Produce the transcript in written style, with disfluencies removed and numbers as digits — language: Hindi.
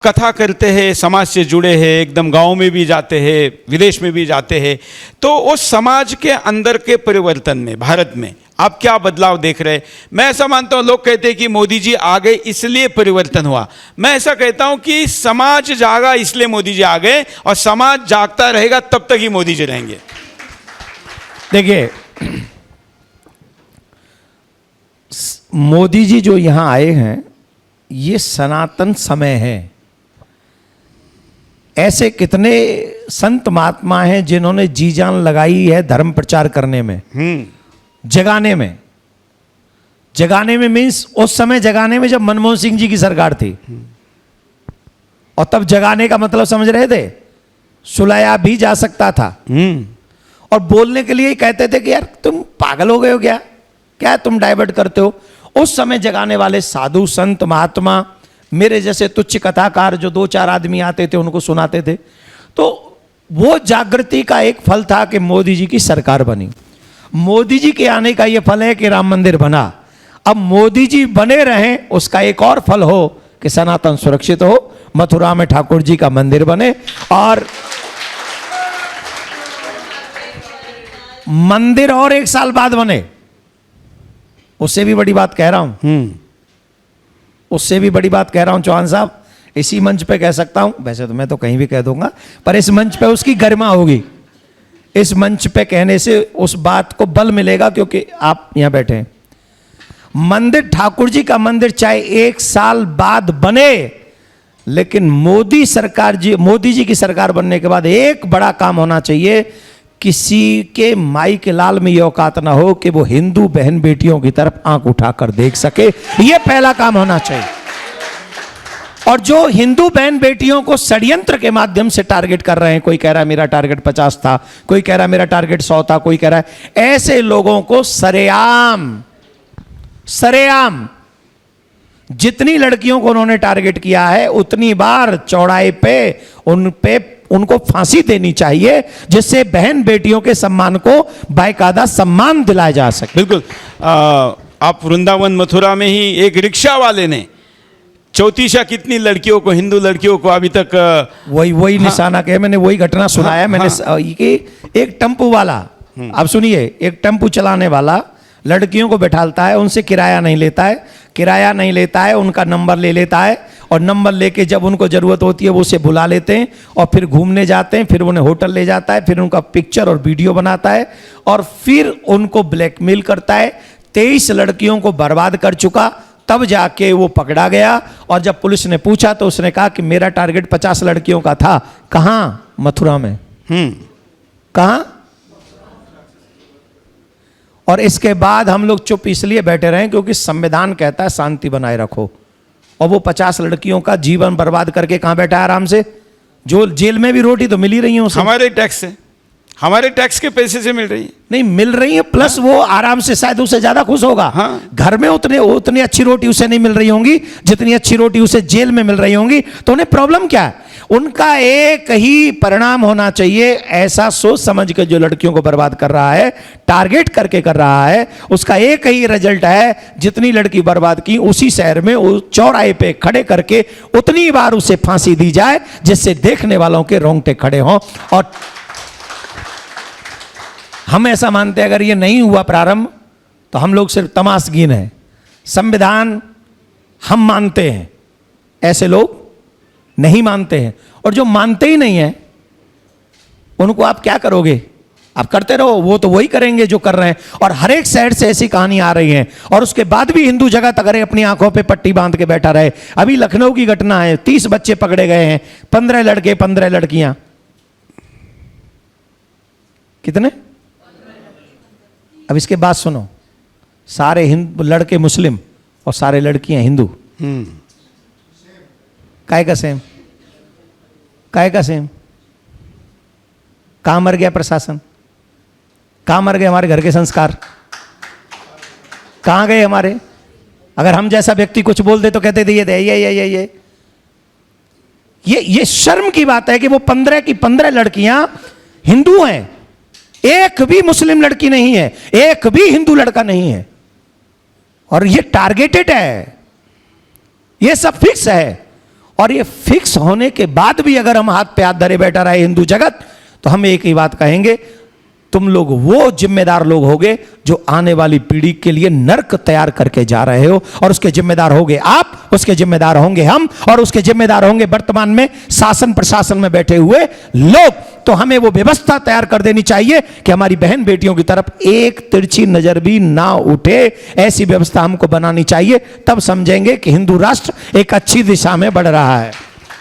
कथा करते हैं, समाज से जुड़े हैं, एकदम गांव में भी जाते हैं, विदेश में भी जाते हैं, तो उस समाज के अंदर के परिवर्तन में भारत में आप क्या बदलाव देख रहे हैं? मैं ऐसा मानता हूं, लोग कहते हैं कि मोदी जी आ गए इसलिए परिवर्तन हुआ। मैं ऐसा कहता हूं कि समाज जागा इसलिए मोदी जी आ गए, और समाज जागता रहेगा तब तक ही मोदी जी रहेंगे। देखिए, मोदी जी जो यहां आए हैं, ये सनातन समय है। ऐसे कितने संत महात्मा हैं जिन्होंने जी जान लगाई है धर्म प्रचार करने में, जगाने में मीन्स उस समय जगाने में जब मनमोहन सिंह जी की सरकार थी। और तब जगाने का मतलब समझ रहे थे, सुलाया भी जा सकता था। और बोलने के लिए ही कहते थे कि यार तुम पागल हो गए हो क्या तुम डाइवर्ट करते हो। उस समय जगाने वाले साधु संत महात्मा, मेरे जैसे तुच्छ कथाकार जो 2-4 आदमी आते थे उनको सुनाते थे। तो वो जागृति का एक फल था कि मोदी जी की सरकार बनी। मोदी जी के आने का ये फल है कि राम मंदिर बना। अब मोदी जी बने रहें, उसका एक और फल हो कि सनातन सुरक्षित हो, मथुरा में ठाकुर जी का मंदिर बने, और मंदिर और 1 साल बाद बने। उससे भी बड़ी बात कह रहा हूं, उससे भी बड़ी बात कह रहा हूं चौहान साहब, इसी मंच पे कह सकता हूं, वैसे तो मैं तो कहीं भी कह दूंगा, पर इस मंच पे उसकी गरिमा होगी। इस मंच पे कहने से उस बात को बल मिलेगा, क्योंकि आप यहां बैठे हैं। मंदिर, ठाकुर जी का मंदिर चाहे 1 साल बाद बने, लेकिन मोदी जी की सरकार बनने के बाद एक बड़ा काम होना चाहिए। किसी के माई के लाल में यह औकात ना हो कि वो हिंदू बहन बेटियों की तरफ आंख उठाकर देख सके। यह पहला काम होना चाहिए। और जो हिंदू बहन बेटियों को षड्यंत्र के माध्यम से टारगेट कर रहे हैं, कोई कह रहा है मेरा टारगेट 50 था, कोई कह रहा है मेरा टारगेट 100 था, कोई कह रहा है, ऐसे लोगों को सरेआम जितनी लड़कियों को उन्होंने टारगेट किया है, उतनी बार चौड़ाई पे उनको फांसी देनी चाहिए, जिससे बहन बेटियों के सम्मान को बाकायदा सम्मान दिलाया जा सके। बिल्कुल। आप वृंदावन मथुरा में ही एक रिक्शा वाले ने 34 कितनी लड़कियों को, हिंदू लड़कियों को अभी तक वही निशाना कहे। मैंने वही घटना सुनाया। मैंने एक टेम्पू वाला, आप सुनिए, एक टेम्पू चलाने वाला लड़कियों को बैठालता है, उनसे किराया नहीं लेता है, उनका नंबर ले लेता है, और नंबर लेके जब उनको जरूरत होती है वो उसे बुला लेते हैं, और फिर घूमने जाते हैं, फिर उन्हें होटल ले जाता है, फिर उनका पिक्चर और वीडियो बनाता है, और फिर उनको ब्लैकमेल करता है। 23 लड़कियों को बर्बाद कर चुका, तब जाके वो पकड़ा गया। और जब पुलिस ने पूछा तो उसने कहा कि मेरा टारगेट 50 लड़कियों का था। कहां? मथुरा में। कहां? और इसके बाद हम लोग चुप इसलिए बैठे रहे क्योंकि संविधान कहता है शांति बनाए रखो। और वो 50 लड़कियों का जीवन बर्बाद करके कहां बैठा है आराम से? जो जेल में भी रोटी तो मिल ही रही है उसे, हमारे टैक्स के पैसे से मिल रही है। नहीं मिल रही है, प्लस वो आराम से शायद उससे ज्यादा खुश होगा। घर में उतनी अच्छी रोटी उसे नहीं मिल रही होंगी जितनी अच्छी रोटी उसे जेल में मिल रही होंगी। तो उन्हें प्रॉब्लम क्या है? उनका एक ही परिणाम होना चाहिए, ऐसा सोच समझ के जो लड़कियों को बर्बाद कर रहा है, टारगेट करके कर रहा है, उसका एक ही रिजल्ट है, जितनी लड़की बर्बाद की उसी शहर में चौराहे पे खड़े करके उतनी बार उसे फांसी दी जाए, जिससे देखने वालों के रोंगटे खड़े हों। और हम ऐसा मानते हैं अगर ये नहीं हुआ प्रारंभ तो हम लोग सिर्फ तमाशगीन हैं। संविधान हम मानते हैं, ऐसे लोग नहीं मानते हैं। और जो मानते ही नहीं है उनको आप क्या करोगे? आप करते रहो, वो तो वही करेंगे जो कर रहे हैं। और हर एक साइड से ऐसी कहानी आ रही है, और उसके बाद भी हिंदू जगत अगर अपनी आंखों पे पट्टी बांध के बैठा रहे। अभी लखनऊ की घटना है, 30 बच्चे पकड़े गए हैं, 15 लड़के 15 लड़कियां। कितने? अब इसके बाद सुनो, सारे लड़के मुस्लिम और सारे लड़कियां हिंदू। काय का सेम? कहां मर गया प्रशासन? कहां मर गए हमारे घर के संस्कार? कहां गए हमारे? अगर हम जैसा व्यक्ति कुछ बोल दे तो कहते थे ये शर्म की बात है कि वो 15 की 15 लड़कियां हिंदू हैं, एक भी मुस्लिम लड़की नहीं है, एक भी हिंदू लड़का नहीं है। और ये टारगेटेड है, ये सब फिक्स है। और ये फिक्स होने के बाद भी अगर हम हाथ पे हाथ धरे बैठा रहे हिंदू जगत, तो हम एक ही बात कहेंगे, तुम लोग वो जिम्मेदार लोग होगे जो आने वाली पीढ़ी के लिए नर्क तैयार करके जा रहे हो, और उसके जिम्मेदार होंगे आप, उसके जिम्मेदार होंगे हम, और उसके जिम्मेदार होंगे वर्तमान में शासन प्रशासन में बैठे हुए लोग। तो हमें वो व्यवस्था तैयार कर देनी चाहिए कि हमारी बहन बेटियों की तरफ एक तिरछी नजर भी ना उठे, ऐसी व्यवस्था हमको बनानी चाहिए। तब समझेंगे कि हिंदू राष्ट्र एक अच्छी दिशा में बढ़ रहा है।